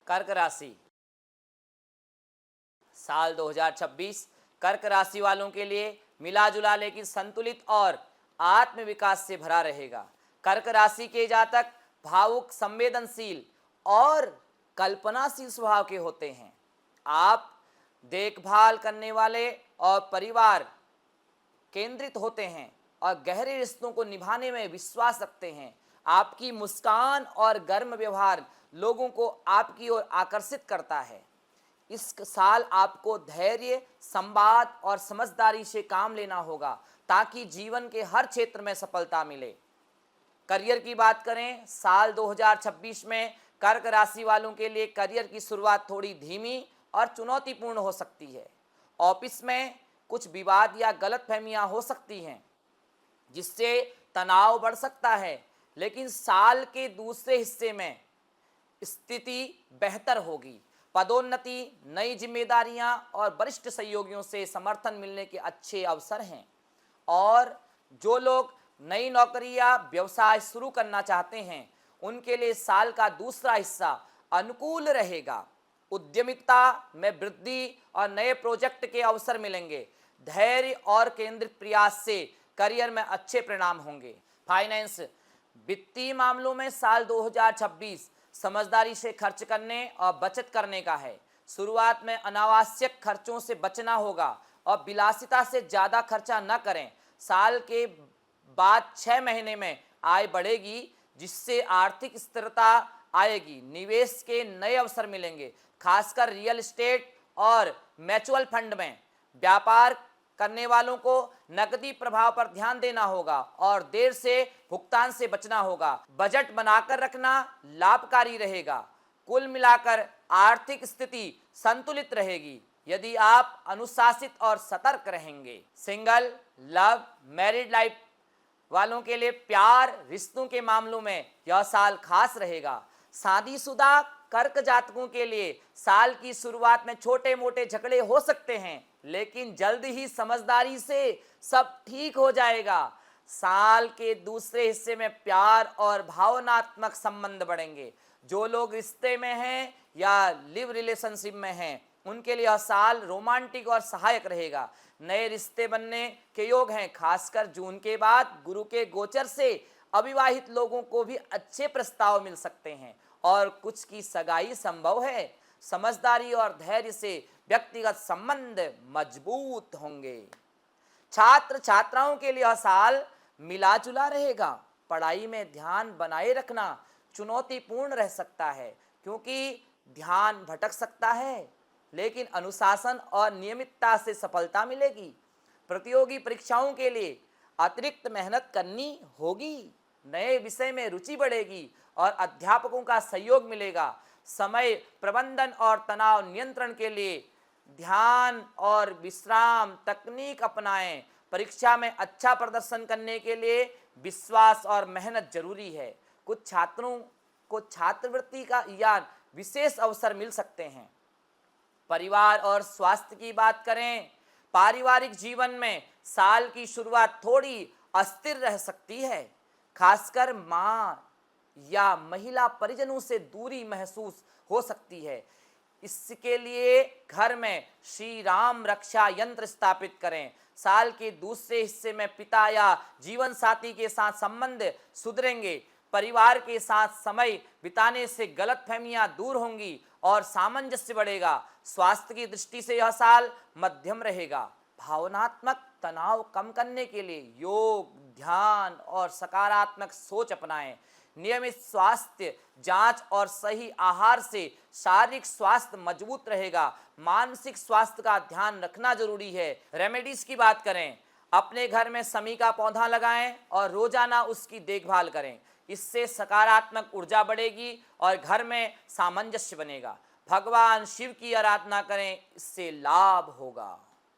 कर्क राशि, साल 2026 कर्क राशि वालों के लिए मिला जुला लेकिन संतुलित और आत्मविकास से भरा रहेगा। कर्क राशि के जातक भावुक, संवेदनशील और कल्पनाशील स्वभाव के होते हैं। आप देखभाल करने वाले और परिवार केंद्रित होते हैं और गहरे रिश्तों को निभाने में विश्वास रखते हैं। आपकी मुस्कान और गर्म व्यवहार लोगों को आपकी ओर आकर्षित करता है। इस साल आपको धैर्य, संवाद और समझदारी से काम लेना होगा ताकि जीवन के हर क्षेत्र में सफलता मिले। करियर की बात करें, साल 2026 में कर्क राशि वालों के लिए करियर की शुरुआत थोड़ी धीमी और चुनौतीपूर्ण हो सकती है। ऑफिस में कुछ विवाद या गलतफहमियां हो सकती हैं जिससे तनाव बढ़ सकता है, लेकिन साल के दूसरे हिस्से में स्थिति बेहतर होगी। पदोन्नति, नई जिम्मेदारियां और वरिष्ठ सहयोगियों से समर्थन मिलने के अच्छे अवसर हैं। और जो लोग नई नौकरी या व्यवसाय शुरू करना चाहते हैं उनके लिए साल का दूसरा हिस्सा अनुकूल रहेगा। उद्यमिता में वृद्धि और नए प्रोजेक्ट के अवसर मिलेंगे। धैर्य और केंद्रित प्रयास से करियर में अच्छे परिणाम होंगे। फाइनेंस, वित्तीय मामलों में साल 2026 समझदारी से खर्च करने और बचत करने का है। शुरुआत में अनावश्यक खर्चों से बचना होगा और विलासिता से ज़्यादा खर्चा न करें। साल के बाद 6 महीने में आय बढ़ेगी जिससे आर्थिक स्थिरता आएगी। निवेश के नए अवसर मिलेंगे, खासकर रियल एस्टेट और म्यूचुअल फंड में। व्यापार करने वालों को नकदी प्रभाव पर ध्यान देना होगा और देर से भुगतान से बचना होगा। बजट बनाकर रखना लाभकारी रहेगा। कुल मिलाकर आर्थिक स्थिति संतुलित रहेगी यदि आप अनुशासित और सतर्क रहेंगे। सिंगल, लव, मैरिड लाइफ वालों के लिए प्यार, रिश्तों के मामलों में यह साल खास रहेगा। शादीशुदा कर्क जातकों के लिए साल की शुरुआत में छोटे मोटे झगड़े हो सकते हैं, लेकिन जल्द ही समझदारी से सब ठीक हो जाएगा। साल के दूसरे हिस्से में प्यार और भावनात्मक संबंध बढ़ेंगे। जो लोग रिश्ते में हैं या लिव रिलेशनशिप में हैं उनके लिए यह साल रोमांटिक और सहायक रहेगा। नए रिश्ते बनने के योग हैं, खासकर जून के बाद गुरु के गोचर से अविवाहित लोगों को भी अच्छे प्रस्ताव मिल सकते हैं और कुछ की सगाई संभव है। समझदारी और धैर्य से व्यक्तिगत संबंध मजबूत होंगे। छात्र छात्राओं के लिए यह साल मिला जुला रहेगा। पढ़ाई में ध्यान बनाए रखना चुनौतीपूर्ण रह सकता है क्योंकि ध्यान भटक सकता है, लेकिन अनुशासन और नियमितता से सफलता मिलेगी। प्रतियोगी परीक्षाओं के लिए अतिरिक्त मेहनत करनी होगी। नए विषय में रुचि बढ़ेगी और अध्यापकों का सहयोग मिलेगा। समय प्रबंधन और तनाव नियंत्रण के लिए ध्यान और विश्राम तकनीक अपनाएं। परीक्षा में अच्छा प्रदर्शन करने के लिए विश्वास और मेहनत जरूरी है। कुछ छात्रों को छात्रवृत्ति का या विशेष अवसर मिल सकते हैं। परिवार और स्वास्थ्य की बात करें, पारिवारिक जीवन में साल की शुरुआत थोड़ी अस्थिर रह सकती है, खासकर मां या महिला परिजनों से दूरी महसूस हो सकती है। इसके लिए घर में श्री राम रक्षा यंत्र स्थापित करें। साल के दूसरे हिस्से में पिता या जीवन साथी के साथ संबंध सुधरेंगे। परिवार के साथ समय बिताने से गलतफहमियां दूर होंगी और सामंजस्य बढ़ेगा। स्वास्थ्य की दृष्टि से यह साल मध्यम रहेगा। भावनात्मक तनाव कम करने के लिए योग, ध्यान और सकारात्मक सोच अपनाएं। नियमित स्वास्थ्य जांच और सही आहार से शारीरिक स्वास्थ्य मजबूत रहेगा। मानसिक स्वास्थ्य का ध्यान रखना जरूरी है। रेमेडीज की बात करें, अपने घर में शमी का पौधा लगाएं और रोजाना उसकी देखभाल करें। इससे सकारात्मक ऊर्जा बढ़ेगी और घर में सामंजस्य बनेगा। भगवान शिव की आराधना करें, इससे लाभ होगा।